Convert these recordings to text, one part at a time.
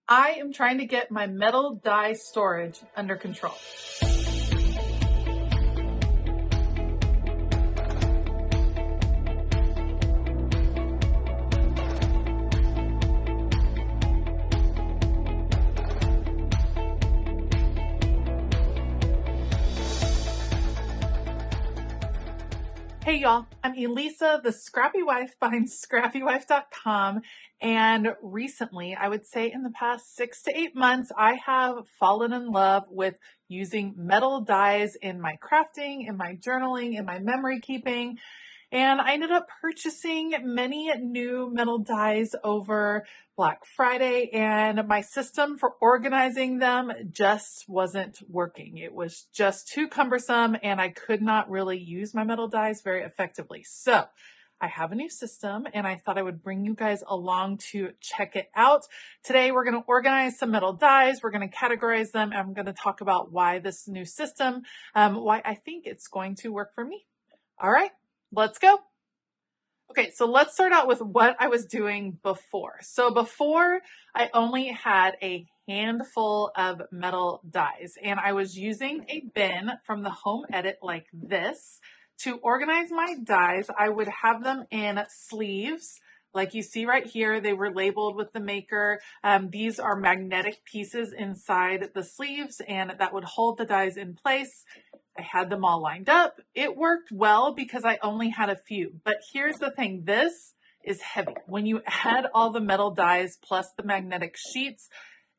I am trying to get my metal die storage under control. Hey y'all, I'm Elisa, the Scrappy Wife behind ScrappyWife.com. And recently, I would say in the past 6 to 8 months, I have fallen in love with using metal dies in my crafting, in my journaling, in my memory keeping. And I ended up purchasing many new metal dies over Black Friday, and my system for organizing them just wasn't working. It was just too cumbersome, and I could not really use my metal dies very effectively. So I have a new system, and I thought I would bring you guys along to check it out. Today, we're going to organize some metal dies. We're going to categorize them, and I'm going to talk about why this new system, why I think it's going to work for me. All right. Let's go. Okay, so let's start out with what I was doing before. So before, I only had a handful of metal dies, and I was using a bin from the Home Edit like this. To organize my dies, I would have them in sleeves. Like you see right here, they were labeled with the maker. These are magnetic pieces inside the sleeves, and that would hold the dies in place. I had them all lined up. It worked well because I only had a few. But here's the thing, this is heavy. When you add all the metal dies plus the magnetic sheets,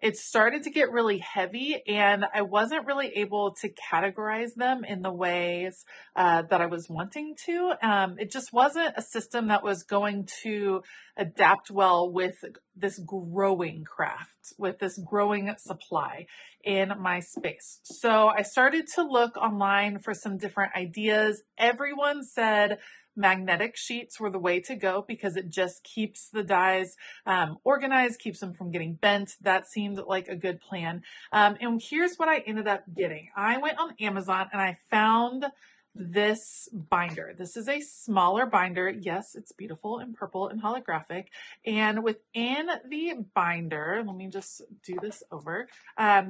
it started to get really heavy, and I wasn't really able to categorize them in the ways that I was wanting to. It just wasn't a system that was going to adapt well with this growing craft, with this growing supply in my space. So I started to look online for some different ideas. Everyone said magnetic sheets were the way to go because it just keeps the dies organized, keeps them from getting bent. That seemed like a good plan. And here's what I ended up getting. I went on Amazon and I found this binder. This is a smaller binder. Yes, it's beautiful and purple and holographic. And within the binder, let me just do this over.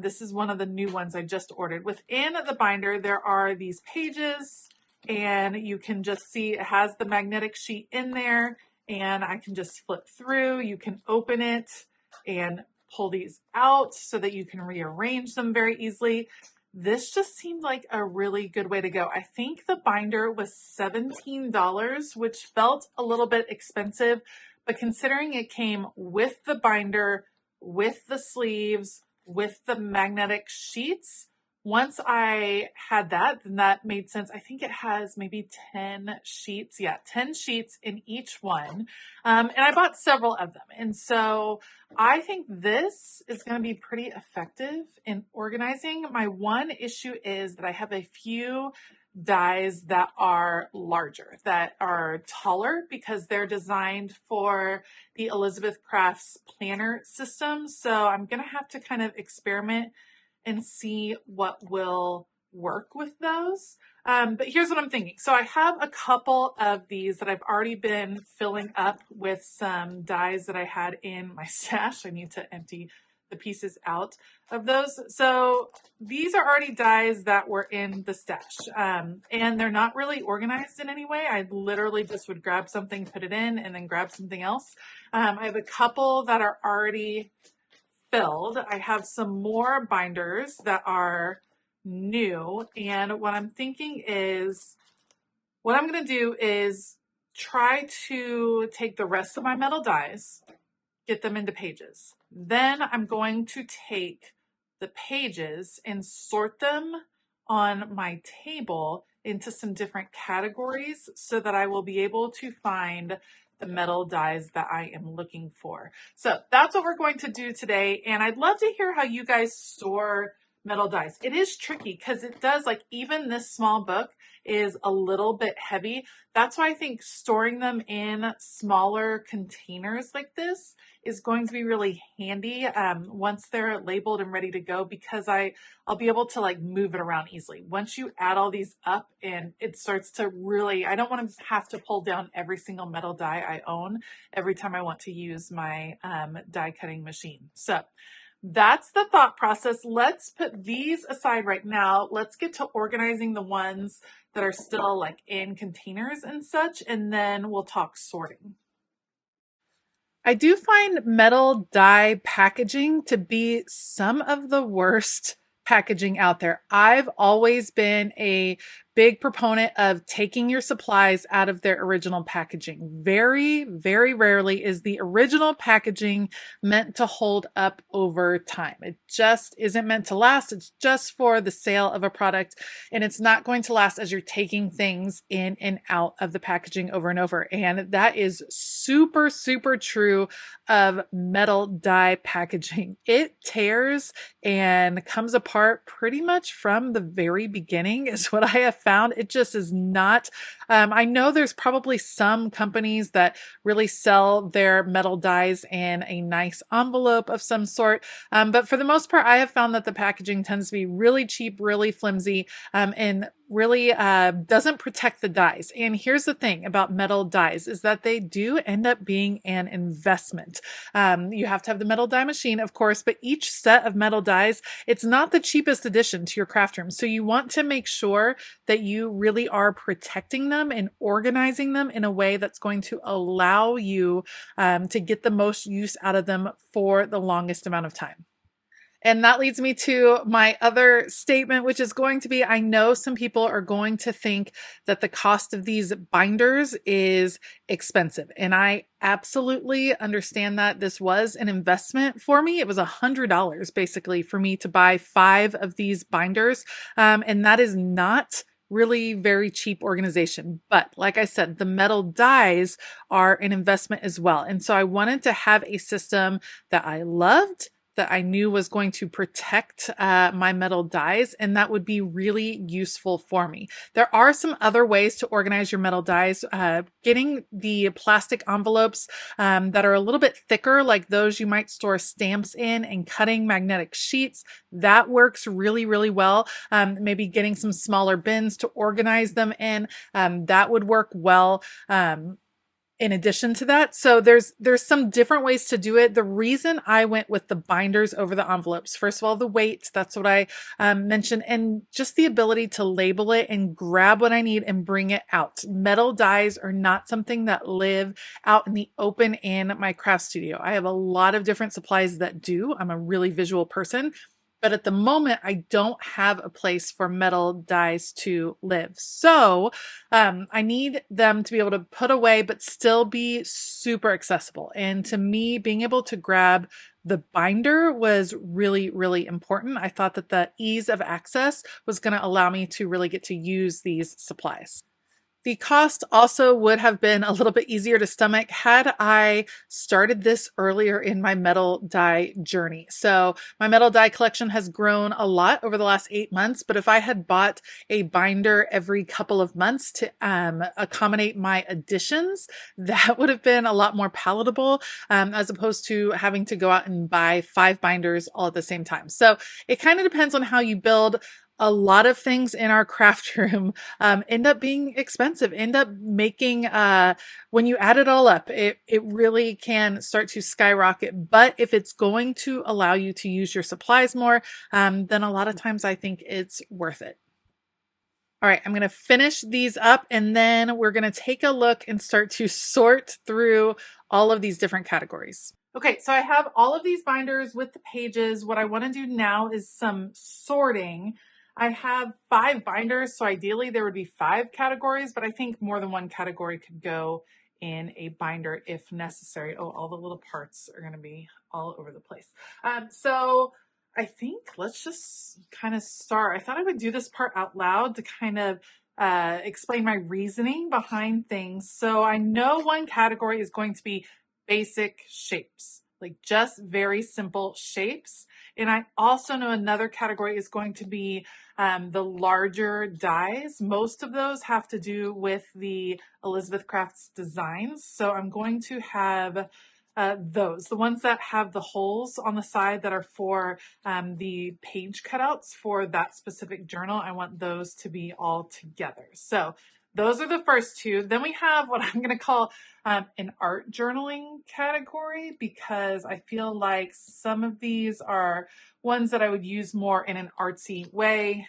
This is one of the new ones I just ordered. Within the binder, there are these pages, and you can just see it has the magnetic sheet in there, and I can just flip through. You can open it and pull these out so that you can rearrange them very easily. This just seemed like a really good way to go. I think the binder was $17, which felt a little bit expensive, but considering it came with the binder, with the sleeves, with the magnetic sheets, once I had that, then that made sense. I think it has maybe 10 sheets. Yeah, 10 sheets in each one. And I bought several of them. And so I think this is going to be pretty effective in organizing. My one issue is that I have a few dies that are larger, that are taller, because they're designed for the Elizabeth Crafts planner system. So I'm going to have to kind of experiment and see what will work with those. But here's what I'm thinking. So I have a couple of these that I've already been filling up with some dies that I had in my stash. I need to empty the pieces out of those. So these are already dies that were in the stash, and they're not really organized in any way. I literally just would grab something, put it in, and then grab something else. I have a couple that are already filled. I have some more binders that are new, and what I'm thinking is, what I'm going to do is try to take the rest of my metal dies, get them into pages. Then I'm going to take the pages and sort them on my table into some different categories so that I will be able to find the metal dies that I am looking for. So that's what we're going to do today. And I'd love to hear how you guys store metal dies. It is tricky because it does, like, even this small book is a little bit heavy. That's why I think storing them in smaller containers like this is going to be really handy once they're labeled and ready to go, because I'll be able to like move it around easily. Once you add all these up and it starts to really, I don't want to have to pull down every single metal die I own every time I want to use my die cutting machine. So That's the thought process. Let's put these aside right now. Let's get to organizing the ones that are still like in containers and such, and then we'll talk sorting. I do find metal die packaging to be some of the worst packaging out there. I've always been a big proponent of taking your supplies out of their original packaging. Very, very rarely is the original packaging meant to hold up over time. It just isn't meant to last. It's just for the sale of a product, and it's not going to last as you're taking things in and out of the packaging over and over. And that is super, super true of metal die packaging. It tears and comes apart pretty much from the very beginning, is what I have found. It just is not. I know there's probably some companies that really sell their metal dies in a nice envelope of some sort. But for the most part, I have found that the packaging tends to be really cheap, really flimsy, and really doesn't protect the dies. And here's the thing about metal dies is that they do end up being an investment. You have to have the metal die machine, of course, but each set of metal dies, it's not the cheapest addition to your craft room. So you want to make sure that you really are protecting them and organizing them in a way that's going to allow you to get the most use out of them for the longest amount of time. And that leads me to my other statement, which is going to be, I know some people are going to think that the cost of these binders is expensive. And I absolutely understand that. This was an investment for me. It was $100 basically for me to buy 5 of these binders. And that is not really very cheap organization. But like I said, the metal dies are an investment as well. And so I wanted to have a system that I loved, that I knew was going to protect my metal dies, and that would be really useful for me. There are some other ways to organize your metal dies. Getting the plastic envelopes that are a little bit thicker, like those you might store stamps in, and cutting magnetic sheets, that works really, really well. Maybe getting some smaller bins to organize them in, that would work well. In addition to that. So there's some different ways to do it. The reason I went with the binders over the envelopes, first of all, the weight, that's what I mentioned, and just the ability to label it and grab what I need and bring it out. Metal dies are not something that live out in the open in my craft studio. I have a lot of different supplies that do. I'm a really visual person. But at the moment, I don't have a place for metal dies to live. So I need them to be able to put away, but still be super accessible. And to me, being able to grab the binder was really, really important. I thought that the ease of access was going to allow me to really get to use these supplies. The cost also would have been a little bit easier to stomach had I started this earlier in my metal die journey. So my metal die collection has grown a lot over the last 8 months, but if I had bought a binder every couple of months to accommodate my additions, that would have been a lot more palatable, as opposed to having to go out and buy 5 binders all at the same time. So it kind of depends on how you build. A lot of things in our craft room end up being expensive, end up making, when you add it all up, it really can start to skyrocket. But if it's going to allow you to use your supplies more, then a lot of times I think it's worth it. All right, I'm going to finish these up and then we're going to take a look and start to sort through all of these different categories. Okay, so I have all of these binders with the pages. What I want to do now is some sorting. I have 5 binders, so ideally there would be 5 categories, but I think more than one category could go in a binder if necessary. Oh, all the little parts are going to be all over the place. So I think let's just kind of start. I thought I would do this part out loud to kind of explain my reasoning behind things. So I know one category is going to be basic shapes, like just very simple shapes. And I also know another category is going to be the larger dies. Most of those have to do with the Elizabeth Crafts designs. So I'm going to have those, the ones that have the holes on the side that are for the page cutouts for that specific journal. I want those to be all together. So those are the first two. Then we have what I'm going to call an art journaling category, because I feel like some of these are ones that I would use more in an artsy way.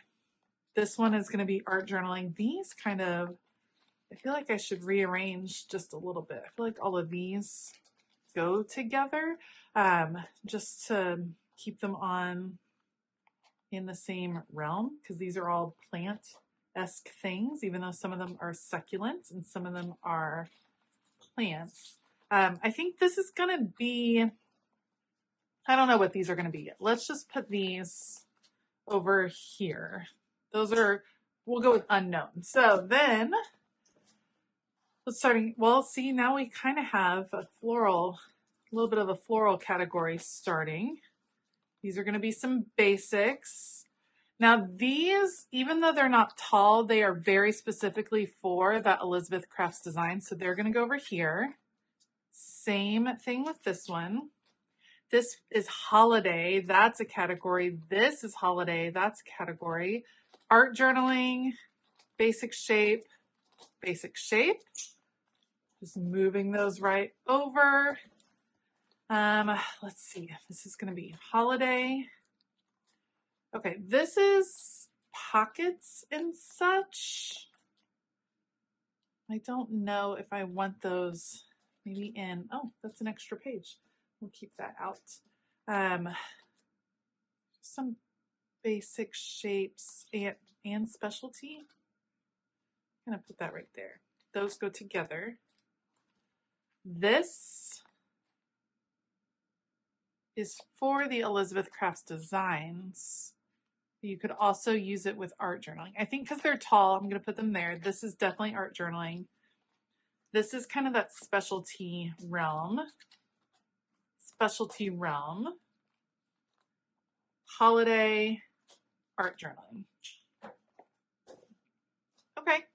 This one is going to be art journaling. These kind of, I feel like I should rearrange just a little bit. I feel like all of these go together, just to keep them on in the same realm, because these are all plant-esque things, even though some of them are succulents and some of them are plants. I think this is going to be, I don't know what these are going to be yet. Let's just put these over here. Those are, we'll go with unknown. So then let's starting, well, see, now we kind of have a floral, a little bit of a floral category starting. These are going to be some basics. Now these, even though they're not tall, they are very specifically for that Elizabeth Crafts design. So they're going to go over here. Same thing with this one. This is holiday. That's a category. This is holiday. That's a category. Art journaling, basic shape, basic shape. Just moving those right over. Let's see. This is going to be holiday. Okay, this is pockets and such. I don't know if I want those maybe in, oh, that's an extra page. We'll keep that out. Some basic shapes and specialty. I'm gonna put that right there. Those go together. This is for the Elizabeth Crafts designs. You could also use it with art journaling. I think because they're tall, I'm going to put them there. This is definitely art journaling. This is kind of that specialty realm. Specialty realm. Holiday, art journaling. Okay.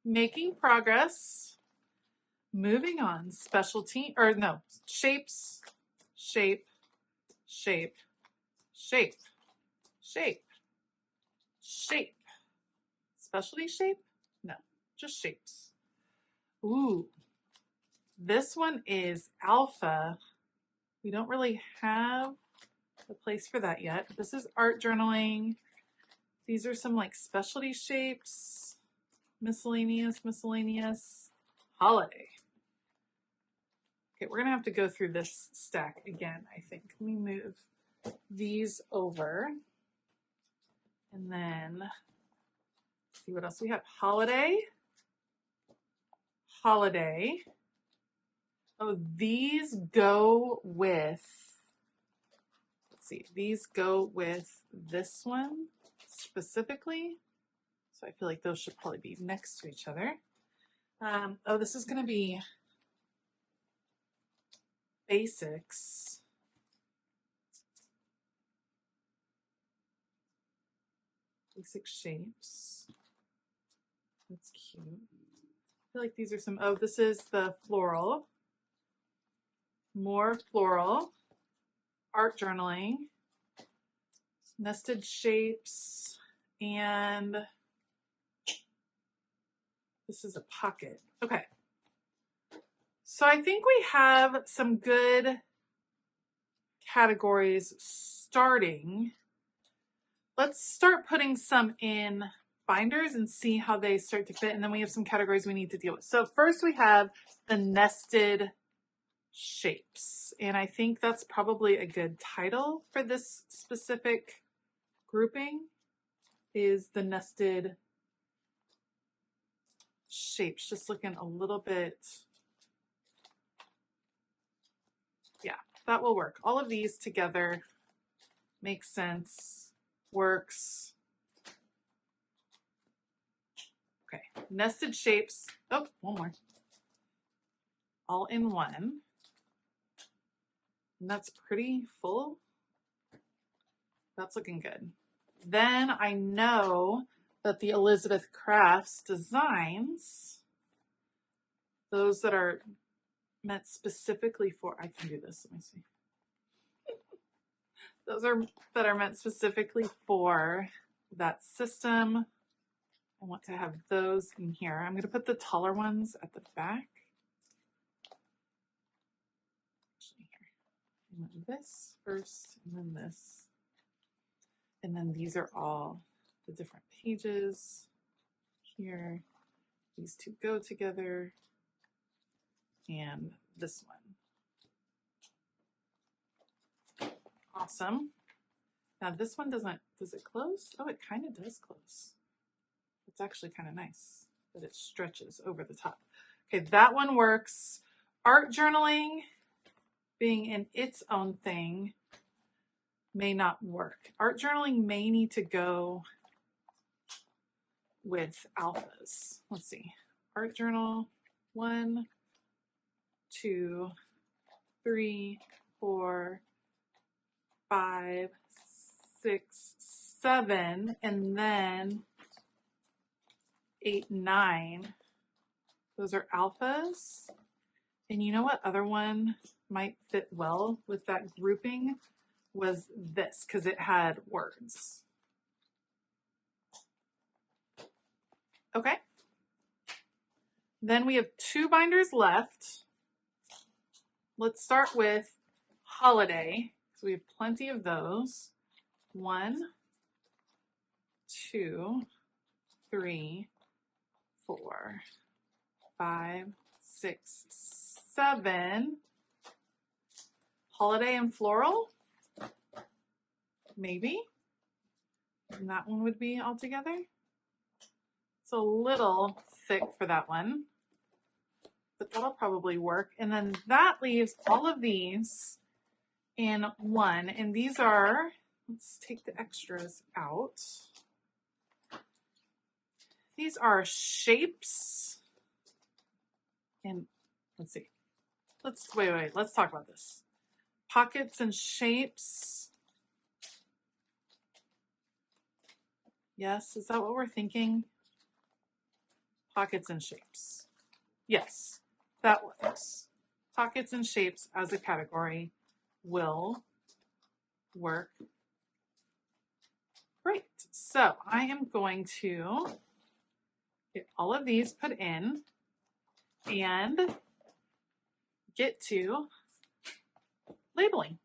Making progress. Moving on. Specialty, or no, shapes, shape, shape, shape, shape. Shape. Specialty shape? No, just shapes. Ooh, this one is alpha. We don't really have a place for that yet. This is art journaling. These are some like specialty shapes. Miscellaneous, holiday. Okay, we're gonna have to go through this stack again, I think. Let me move these over. And then see what else we have. Holiday. Holiday. Oh, these go with, let's see, these go with this one specifically. So I feel like those should probably be next to each other. Oh, this is going to be basics. Basic shapes. That's cute. I feel like these are some, oh, this is the floral. More floral. Art journaling. Nested shapes. And this is a pocket. Okay. So I think we have some good categories starting. Let's start putting some in binders and see how they start to fit. And then we have some categories we need to deal with. So first we have the nested shapes. And I think that's probably a good title for this specific grouping, is the nested shapes. Just looking a little bit, yeah, that will work. All of these together makes sense, works. Okay, nested shapes. Oh, one more. All in one. And that's pretty full. That's looking good. Then I know that the Elizabeth Crafts designs, those that are meant specifically for, I can do this, let me see. Those are that are meant specifically for that system. I want to have those in here. I'm going to put the taller ones at the back. Actually, here. And then this first, and then this. And then these are all the different pages here. These two go together. And this one. Awesome. Now this one does it close? Oh, it kind of does close. It's actually kind of nice that it stretches over the top. Okay, that one works. Art journaling, being in its own thing, may not work. Art journaling may need to go with alphas. Let's see. Art journal 1, 2, 3, 4, 5, 6, 7, and then 8, 9. Those are alphas. And you know what other one might fit well with that grouping was this, because it had words. Okay. Then we have 2 binders left. Let's start with holiday, because we have plenty of those. 1, 2, 3, 4, 5, 6, 7. Holiday and floral, maybe. And that one would be all together. It's a little thick for that one, but that'll probably work. And then that leaves all of these in one. And these are, let's take the extras out. These are shapes. And let's see. Wait. Let's talk about this. Pockets and shapes. Yes, is that what we're thinking? Pockets and shapes. Yes, that works. Pockets and shapes as a category will work. Great. So I am going to get all of these put in and get to labeling.